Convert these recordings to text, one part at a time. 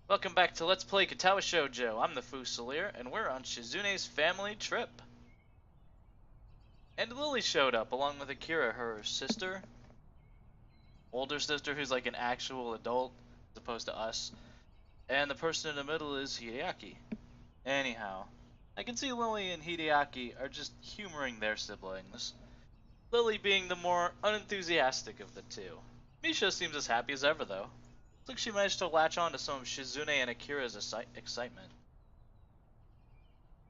Welcome back to Let's Play Katawa Shoujo. I'm the Fusilier, and we're on Shizune's family trip. And Lily showed up, along with Akira, her sister. Older sister who's like an actual adult, as opposed to us. And the person in the middle is Hideaki. Anyhow, I can see Lily and Hideaki are just humoring their siblings. Lily being the more unenthusiastic of the two. Misha seems as happy as ever, though. Looks like she managed to latch on to some of Shizune and Akira's excitement.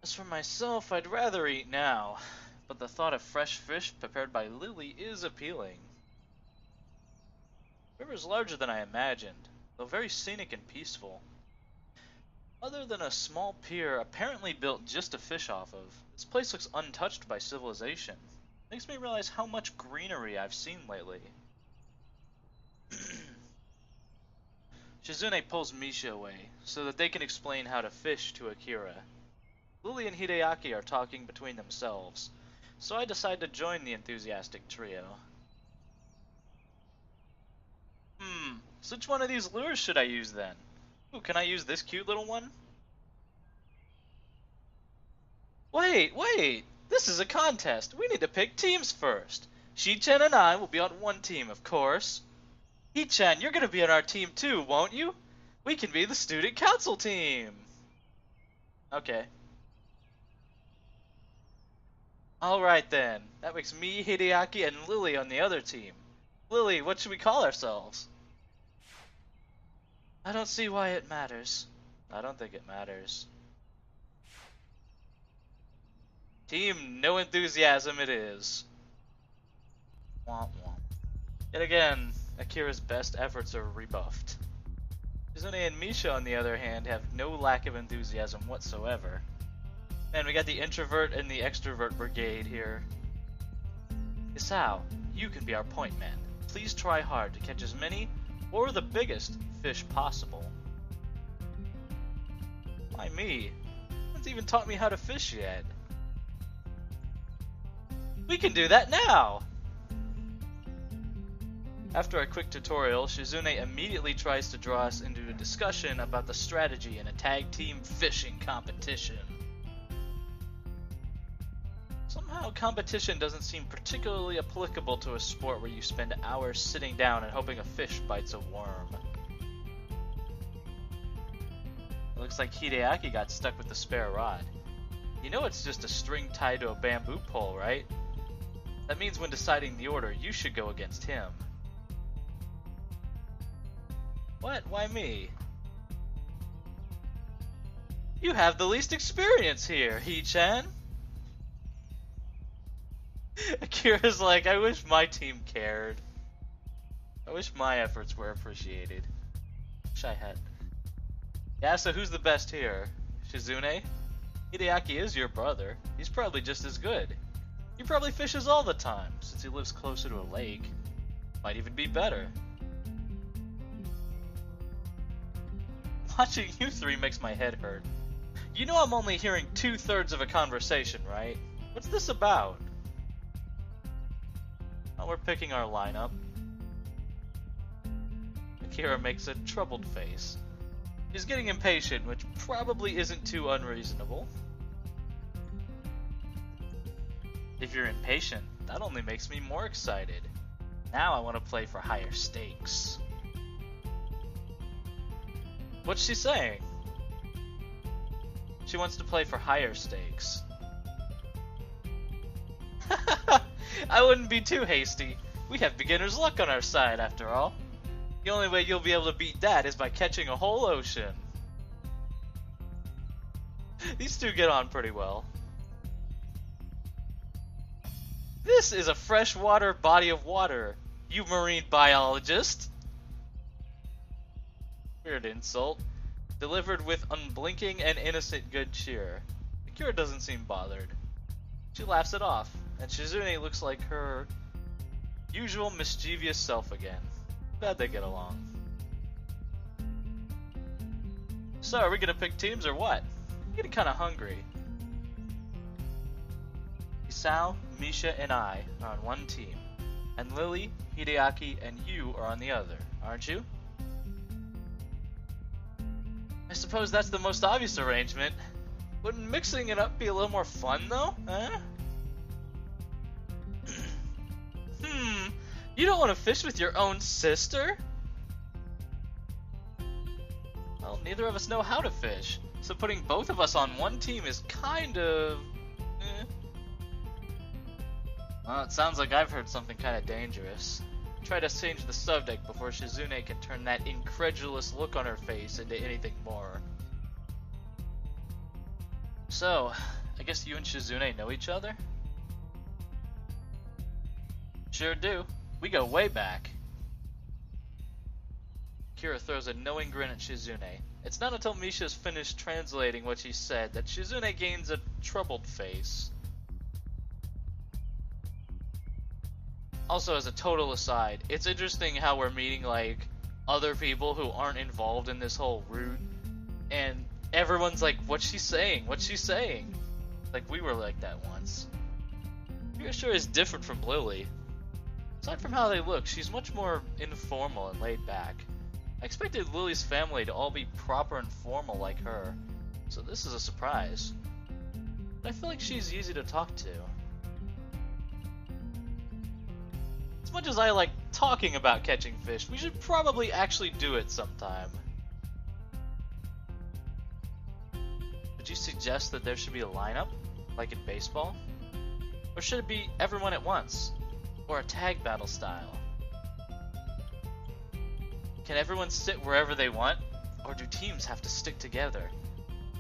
As for myself, I'd rather eat now, but the thought of fresh fish prepared by Lily is appealing. The river is larger than I imagined, though very scenic and peaceful. Other than a small pier apparently built just to fish off of, this place looks untouched by civilization. Makes me realize how much greenery I've seen lately. Shizune pulls Misha away, so that they can explain how to fish to Akira. Lily and Hideaki are talking between themselves, so I decide to join the enthusiastic trio. So which one of these lures should I use then? Ooh, can I use this cute little one? Wait! This is a contest! We need to pick teams first! Shi-chan and I will be on one team, of course. Hi-chan, you're gonna be on our team too, won't you? We can be the student council team! Okay. Alright then, that makes me, Hideaki, and Lily on the other team. Lily, what should we call ourselves? I don't see why it matters. I don't think it matters. Team No Enthusiasm it is. Womp womp. Yet again, Akira's best efforts are rebuffed. Shizune and Misha, on the other hand, have no lack of enthusiasm whatsoever. Man, we got the introvert and the extrovert brigade here. Isao, you can be our point man. Please try hard to catch as many, or the biggest, fish possible. Why me? No one's even taught me how to fish yet. We can do that now! After a quick tutorial, Shizune immediately tries to draw us into a discussion about the strategy in a tag team fishing competition. Somehow, competition doesn't seem particularly applicable to a sport where you spend hours sitting down and hoping a fish bites a worm. It looks like Hideaki got stuck with the spare rod. You know it's just a string tied to a bamboo pole, right? That means when deciding the order, you should go against him. What? Why me? You have the least experience here, Hi-chan! Akira's like, I wish my team cared. I wish my efforts were appreciated. Wish I had. Yeah, so who's the best here? Shizune? Hideaki is your brother. He's probably just as good. He probably fishes all the time, since he lives closer to a lake. Might even be better. Watching you three makes my head hurt. You know I'm only hearing 2/3 of a conversation, right? What's this about? Oh, we're picking our lineup. Akira makes a troubled face. He's getting impatient, which probably isn't too unreasonable. If you're impatient, that only makes me more excited. Now I want to play for higher stakes. What's she saying? She wants to play for higher stakes. I wouldn't be too hasty. We have beginner's luck on our side, after all. The only way you'll be able to beat that is by catching a whole ocean. These two get on pretty well. This is a freshwater body of water, you marine biologist. Weird insult. Delivered with unblinking and innocent good cheer. Akira doesn't seem bothered. She laughs it off, and Shizune looks like her usual mischievous self again. Glad they get along. So, are we gonna pick teams or what? I'm getting kinda hungry. Isao, Misha, and I are on one team, and Lily, Hideaki, and you are on the other, aren't you? I suppose that's the most obvious arrangement. Wouldn't mixing it up be a little more fun, though? Huh? You don't want to fish with your own sister? Well, neither of us know how to fish, so putting both of us on one team is kind of... Well, it sounds like I've heard something kind of dangerous. Try to change the subject before Shizune can turn that incredulous look on her face into anything more. So, I guess you and Shizune know each other? Sure do. We go way back. Kira throws a knowing grin at Shizune. It's not until Misha's finished translating what she said that Shizune gains a troubled face. Also, as a total aside, it's interesting how we're meeting, like, other people who aren't involved in this whole route, and everyone's like, what's she saying? What's she saying? Like, we were like that once. Kira sure is different from Lily. Aside from how they look, she's much more informal and laid back. I expected Lily's family to all be proper and formal like her, so this is a surprise. But I feel like she's easy to talk to. As much as I like talking about catching fish, we should probably actually do it sometime. Would you suggest that there should be a lineup, like in baseball? Or should it be everyone at once? Or a tag battle style? Can everyone sit wherever they want? Or do teams have to stick together?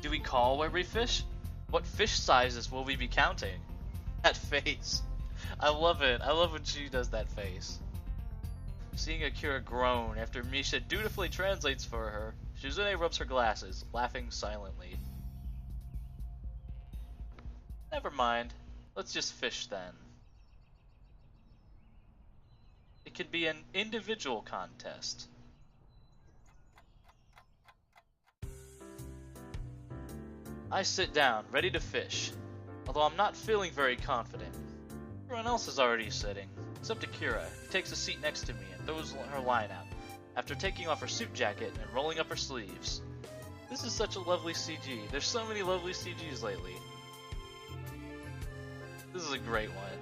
Do we call where we fish? What fish sizes will we be counting? That face. I love it. I love when she does that face. Seeing Akira groan after Misha dutifully translates for her, Shizune rubs her glasses, laughing silently. Never mind. Let's just fish then. It could be an individual contest. I sit down, ready to fish, although I'm not feeling very confident. Everyone else is already sitting, except Akira, who takes a seat next to me and throws her line out, after taking off her suit jacket and rolling up her sleeves. This is such a lovely CG. There's so many lovely CGs lately. This is a great one.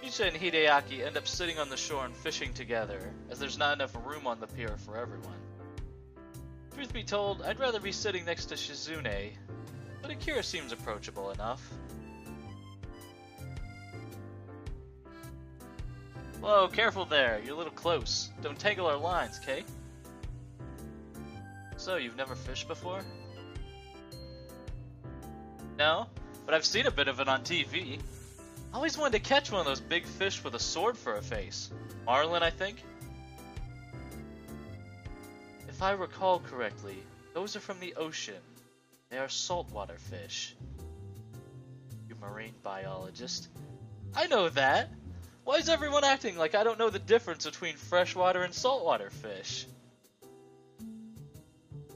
Misha and Hideaki end up sitting on the shore and fishing together, as there's not enough room on the pier for everyone. Truth be told, I'd rather be sitting next to Shizune, but Akira seems approachable enough. Whoa, careful there, you're a little close. Don't tangle our lines, Kay? So, you've never fished before? No, but I've seen a bit of it on TV. I always wanted to catch one of those big fish with a sword for a face. Marlin, I think? If I recall correctly, those are from the ocean. They are saltwater fish. You marine biologist. I know that! Why is everyone acting like I don't know the difference between freshwater and saltwater fish?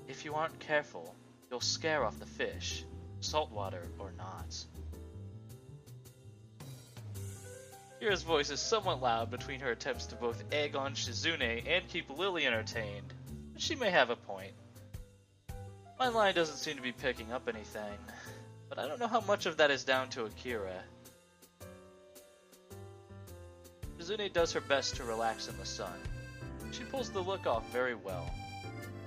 If you aren't careful, you'll scare off the fish, saltwater or not. Kira's voice is somewhat loud between her attempts to both egg on Shizune and keep Lily entertained, but she may have a point. My line doesn't seem to be picking up anything, but I don't know how much of that is down to Akira. Shizune does her best to relax in the sun. She pulls the look off very well,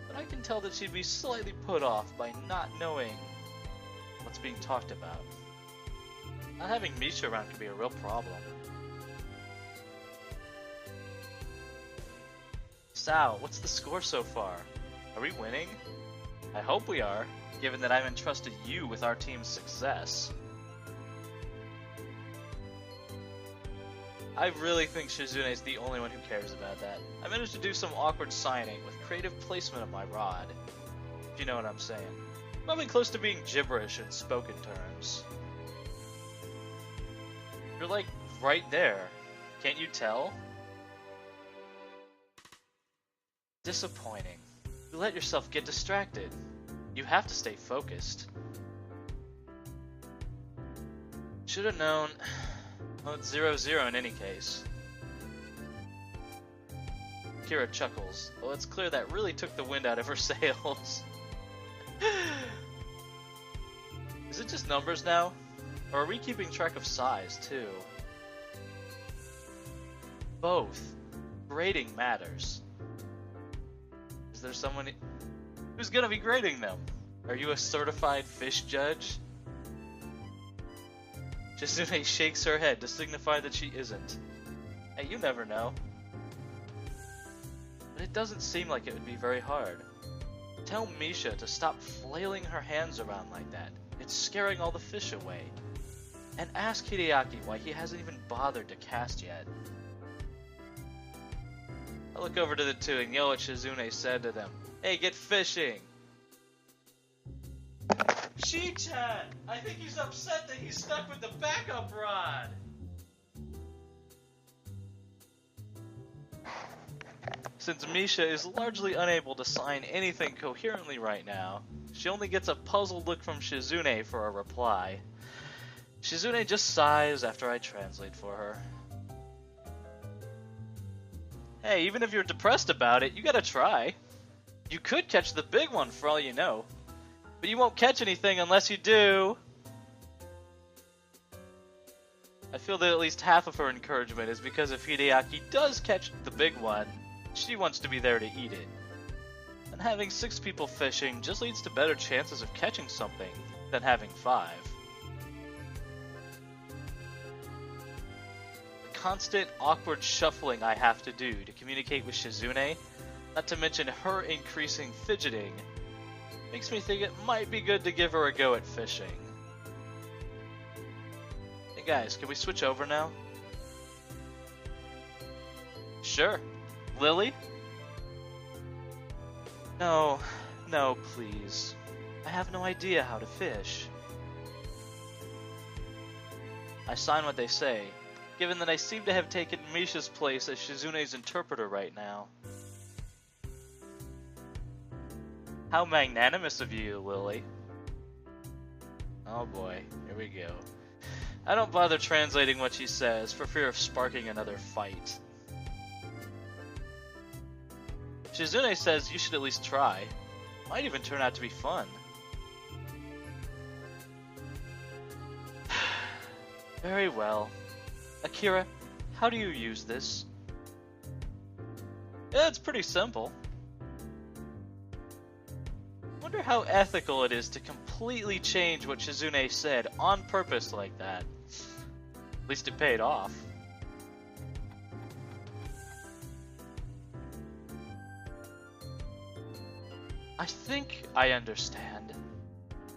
but I can tell that she'd be slightly put off by not knowing what's being talked about. Not having Misha around can be a real problem. Sal, what's the score so far? Are we winning? I hope we are, given that I've entrusted you with our team's success. I really think Shizune is the only one who cares about that. I managed to do some awkward signing with creative placement of my rod. If you know what I'm saying. Probably close to being gibberish in spoken terms. You're like right there. Can't you tell? Disappointing. You let yourself get distracted. You have to stay focused. Should have known. Well, it's 0-0 in any case. Kira chuckles. Well, it's clear that really took the wind out of her sails. Is it just numbers now? Or are we keeping track of size, too? Both. Grading matters. Is there someone who's gonna be grading them? Are you a certified fish judge? Shizune shakes her head to signify that she isn't. Hey, you never know. But it doesn't seem like it would be very hard. Tell Misha to stop flailing her hands around like that. It's scaring all the fish away. And ask Hideaki why he hasn't even bothered to cast yet. I look over to the two and yell what Shizune said to them. Hey, get fishing! Shi-chan! I think he's upset that he's stuck with the backup rod! Since Misha is largely unable to sign anything coherently right now, she only gets a puzzled look from Shizune for a reply. Shizune just sighs after I translate for her. Hey, even if you're depressed about it, you gotta try. You could catch the big one for all you know. But you won't catch anything unless you do. I feel that at least half of her encouragement is because if Hideaki does catch the big one, she wants to be there to eat it. And having 6 people fishing just leads to better chances of catching something than having 5. The constant awkward shuffling I have to do to communicate with Shizune, not to mention her increasing fidgeting, makes me think it might be good to give her a go at fishing. Hey guys, can we switch over now? Sure. Lily? No, please. I have no idea how to fish. I sign what they say, given that I seem to have taken Misha's place as Shizune's interpreter right now. How magnanimous of you, Lily. Oh boy, here we go. I don't bother translating what she says for fear of sparking another fight. Shizune says you should at least try. Might even turn out to be fun. Very well. Akira, how do you use this? Yeah, it's pretty simple. Wonder how ethical it is to completely change what Shizune said on purpose like that. At least it paid off. I think I understand.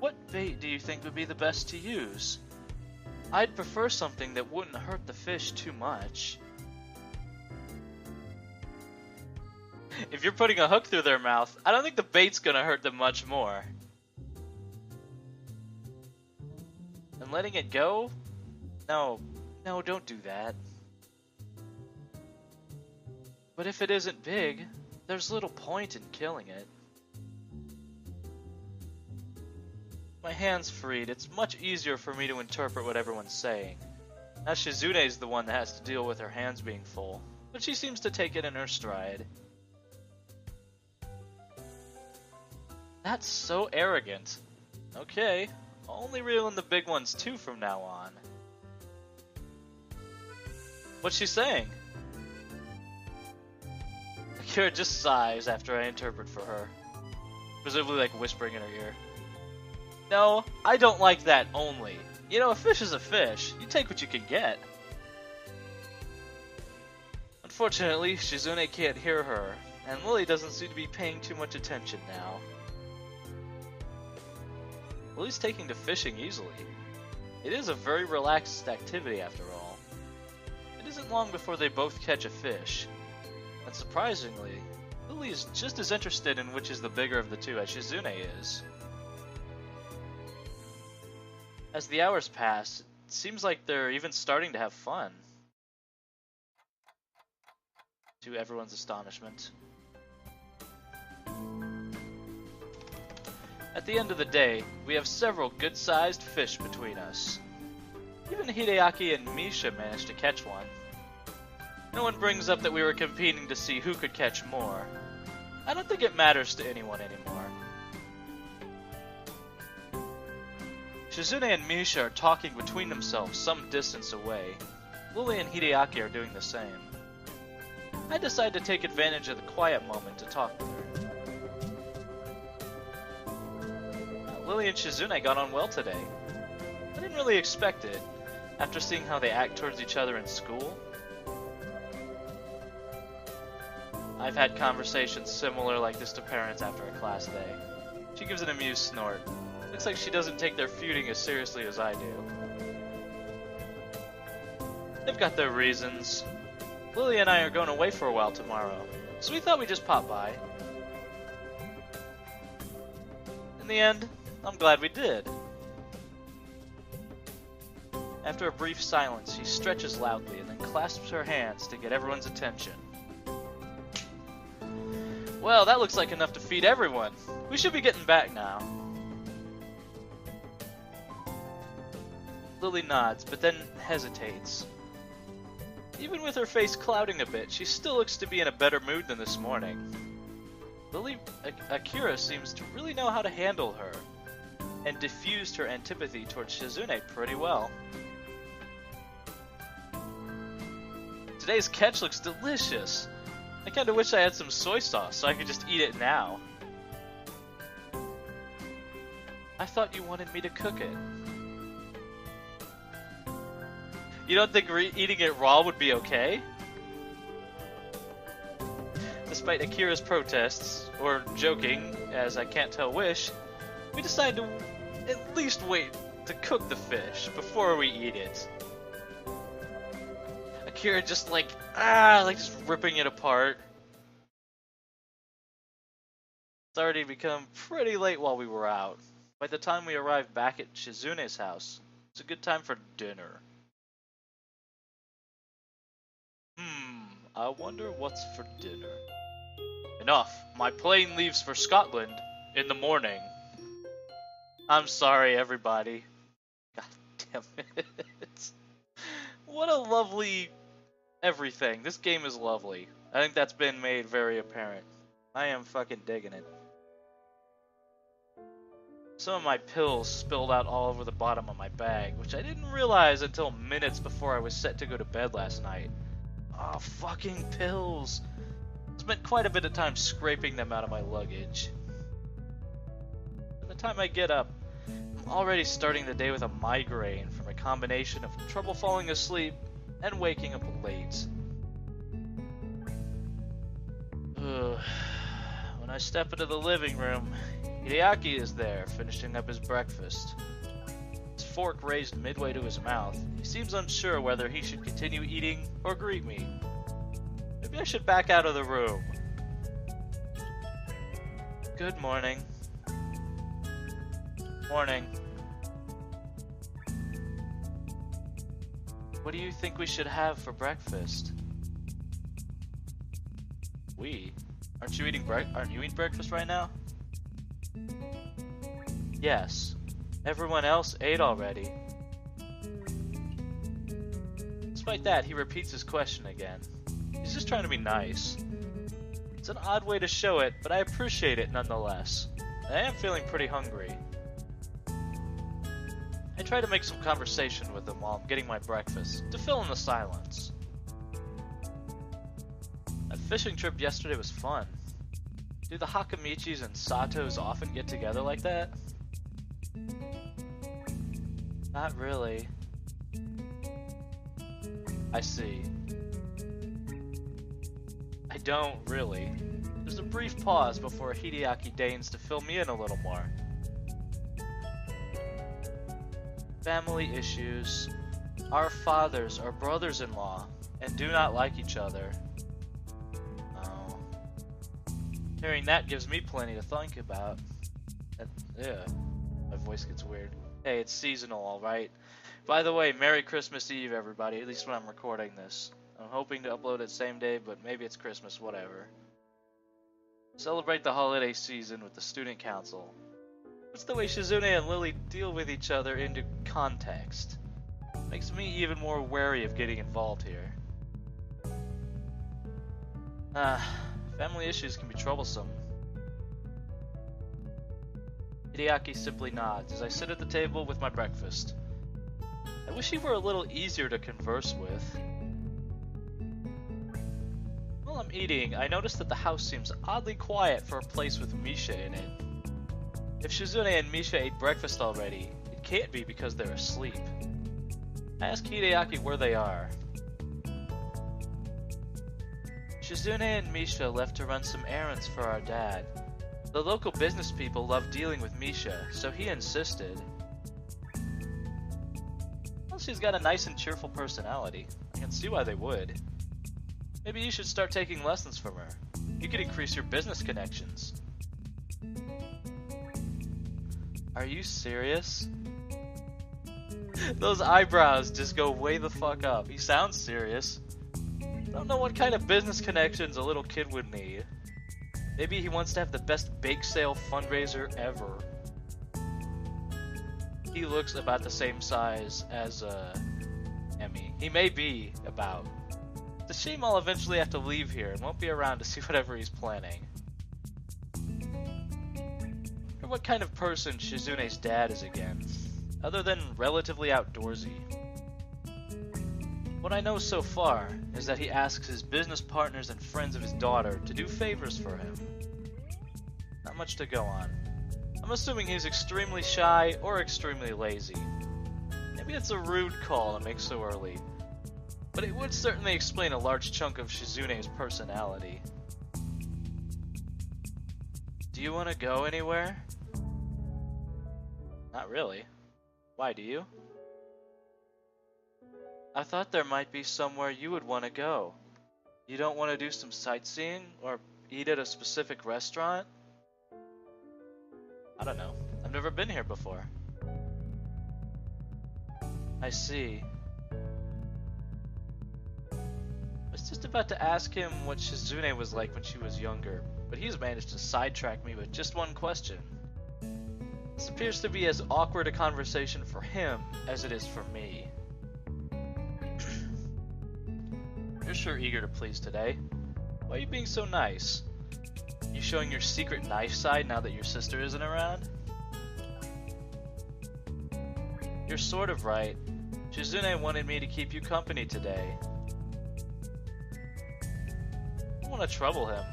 What bait do you think would be the best to use? I'd prefer something that wouldn't hurt the fish too much. If you're putting a hook through their mouth, I don't think the bait's gonna hurt them much more. And letting it go? No, don't do that. But if it isn't big, there's little point in killing it. My hands freed, it's much easier for me to interpret what everyone's saying. Now Shizune's the one that has to deal with her hands being full, but she seems to take it in her stride. That's so arrogant. Okay, I'll only reel in the big ones too from now on. What's she saying? Akira just sighs after I interpret for her, presumably like whispering in her ear. No, I don't like that only. You know, a fish is a fish. You take what you can get. Unfortunately, Shizune can't hear her, and Lily doesn't seem to be paying too much attention now. Lily's taking to fishing easily. It is a very relaxed activity after all. It isn't long before they both catch a fish. And surprisingly, Lily is just as interested in which is the bigger of the two as Shizune is. As the hours pass, it seems like they're even starting to have fun. To everyone's astonishment. At the end of the day, we have several good-sized fish between us. Even Hideaki and Misha managed to catch one. No one brings up that we were competing to see who could catch more. I don't think it matters to anyone anymore. Shizune and Misha are talking between themselves some distance away. Lily and Hideaki are doing the same. I decide to take advantage of the quiet moment to talk with her. Lily and Shizune got on well today. I didn't really expect it, after seeing how they act towards each other in school. I've had conversations similar like this to parents after a class day. She gives an amused snort. Looks like she doesn't take their feuding as seriously as I do. They've got their reasons. Lily and I are going away for a while tomorrow, so we thought we'd just pop by. In the end, I'm glad we did. After a brief silence, she stretches loudly and then clasps her hands to get everyone's attention. Well, that looks like enough to feed everyone. We should be getting back now. Lily nods, but then hesitates. Even with her face clouding a bit, she still looks to be in a better mood than this morning. Akira seems to really know how to handle her, and diffused her antipathy towards Shizune pretty well. Today's catch looks delicious. I kinda wish I had some soy sauce so I could just eat it now. I thought you wanted me to cook it. You don't think eating it raw would be okay? Despite Akira's protests, or joking, as I can't tell which, we decide to at least wait to cook the fish before we eat it. Akira just just ripping it apart. It's already become pretty late while we were out. By the time we arrived back at Shizune's house, it's a good time for dinner. I wonder what's for dinner. Enough! My plane leaves for Scotland in the morning. I'm sorry, everybody. God damn it. What a lovely everything. This game is lovely. I think that's been made very apparent. I am fucking digging it. Some of my pills spilled out all over the bottom of my bag, which I didn't realize until minutes before I was set to go to bed last night. Oh, fucking pills! Spent quite a bit of time scraping them out of my luggage. By the time I get up, I'm already starting the day with a migraine from a combination of trouble falling asleep and waking up late. When I step into the living room, Hideaki is there, finishing up his breakfast. His fork raised midway to his mouth, he seems unsure whether he should continue eating or greet me. Maybe I should back out of the room. Good morning. Morning. What do you think we should have for breakfast? We? Aren't you eating breakfast right now? Yes. Everyone else ate already. Despite that, he repeats his question again. He's just trying to be nice. It's an odd way to show it, but I appreciate it nonetheless. I am feeling pretty hungry. I try to make some conversation with him while I'm getting my breakfast, to fill in the silence. That fishing trip yesterday was fun. Do the Hakamichis and Satos often get together like that? Not really. I see. I don't really. There's a brief pause before Hideaki deigns to fill me in a little more. Family issues. Our fathers are brothers-in-law and do not like each other. Oh. Hearing that gives me plenty to think about. Yeah, my voice gets weird. Hey, it's seasonal, alright? By the way, Merry Christmas Eve, everybody, at least when I'm recording this. I'm hoping to upload it same day, but maybe it's Christmas, whatever. Celebrate the holiday season with the student council. What's the way Shizune and Lily deal with each other into context? Makes me even more wary of getting involved here. Ah, family issues can be troublesome. Hideaki simply nods as I sit at the table with my breakfast. I wish he were a little easier to converse with. While I'm eating, I notice that the house seems oddly quiet for a place with Misha in it. If Shizune and Misha ate breakfast already, it can't be because they're asleep. I ask Hideaki where they are. Shizune and Misha left to run some errands for our dad. The local business people love dealing with Misha, so he insisted. Well, she's got a nice and cheerful personality. I can see why they would. Maybe you should start taking lessons from her. You could increase your business connections. Are you serious? Those eyebrows just go way the fuck up. He sounds serious. Don't know what kind of business connections a little kid would need. Maybe he wants to have the best bake sale fundraiser ever. He looks about the same size as, Emmy. He may be about. It's a shame I'll eventually have to leave here and won't be around to see whatever he's planning. Or what kind of person Shizune's dad is again, other than relatively outdoorsy. What I know so far is that he asks his business partners and friends of his daughter to do favors for him. Not much to go on. I'm assuming he's extremely shy or extremely lazy. Maybe it's a rude call to make so early, but it would certainly explain a large chunk of Shizune's personality. Do you want to go anywhere? Not really. Why, do you? I thought there might be somewhere you would want to go. You don't want to do some sightseeing or eat at a specific restaurant? I don't know. I've never been here before. I see. I was just about to ask him what Shizune was like when she was younger, but he's managed to sidetrack me with just one question. This appears to be as awkward a conversation for him as it is for me. You're sure eager to please today. Why are you being so nice? You showing your secret nice side now that your sister isn't around? You're sort of right. Shizune wanted me to keep you company today. I don't want to trouble him,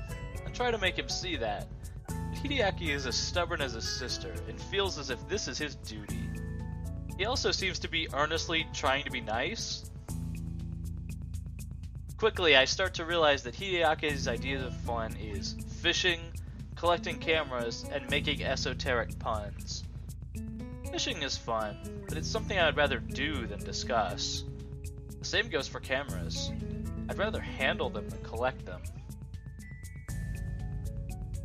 and try to make him see that. But Hideaki is as stubborn as his sister, and feels as if this is his duty. He also seems to be earnestly trying to be nice. Quickly, I start to realize that Hideaki's idea of fun is fishing, collecting cameras, and making esoteric puns. Fishing is fun, but it's something I'd rather do than discuss. The same goes for cameras. I'd rather handle them than collect them.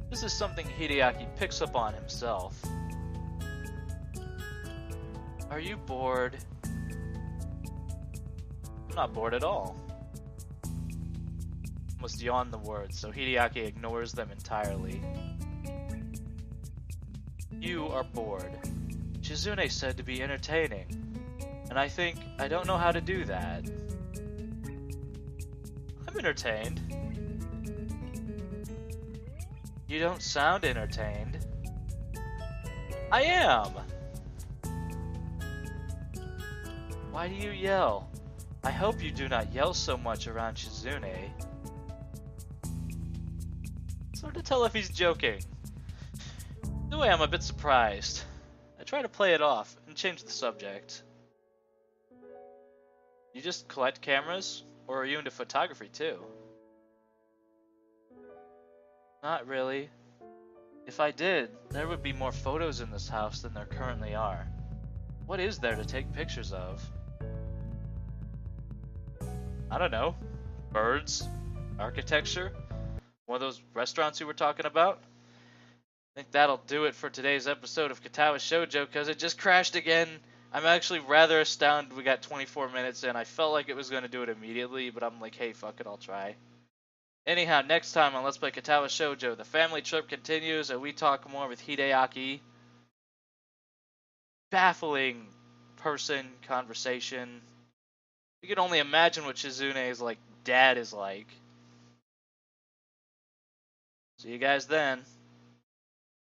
This is something Hideaki picks up on himself. Are you bored? I'm not bored at all. Must yawn the words, so Hideaki ignores them entirely. You are bored. Shizune said to be entertaining, and I think I don't know how to do that. I'm entertained. You don't sound entertained. I am! Why do you yell? I hope you do not yell so much around Shizune. It's hard to tell if he's joking. In a way, I'm a bit surprised. I try to play it off and change the subject. You just collect cameras, or are you into photography too? Not really. If I did, there would be more photos in this house than there currently are. What is there to take pictures of? I don't know. Birds? Architecture? One of those restaurants you were talking about? I think that'll do it for today's episode of Katawa Shoujo, because it just crashed again. I'm actually rather astounded we got 24 minutes in. I felt like it was going to do it immediately, but I'm like, hey, fuck it, I'll try. Anyhow, next time on Let's Play Katawa Shoujo, the family trip continues, and we talk more with Hideaki. Baffling person, conversation. You can only imagine what Shizune's, like, dad is like. See you guys then.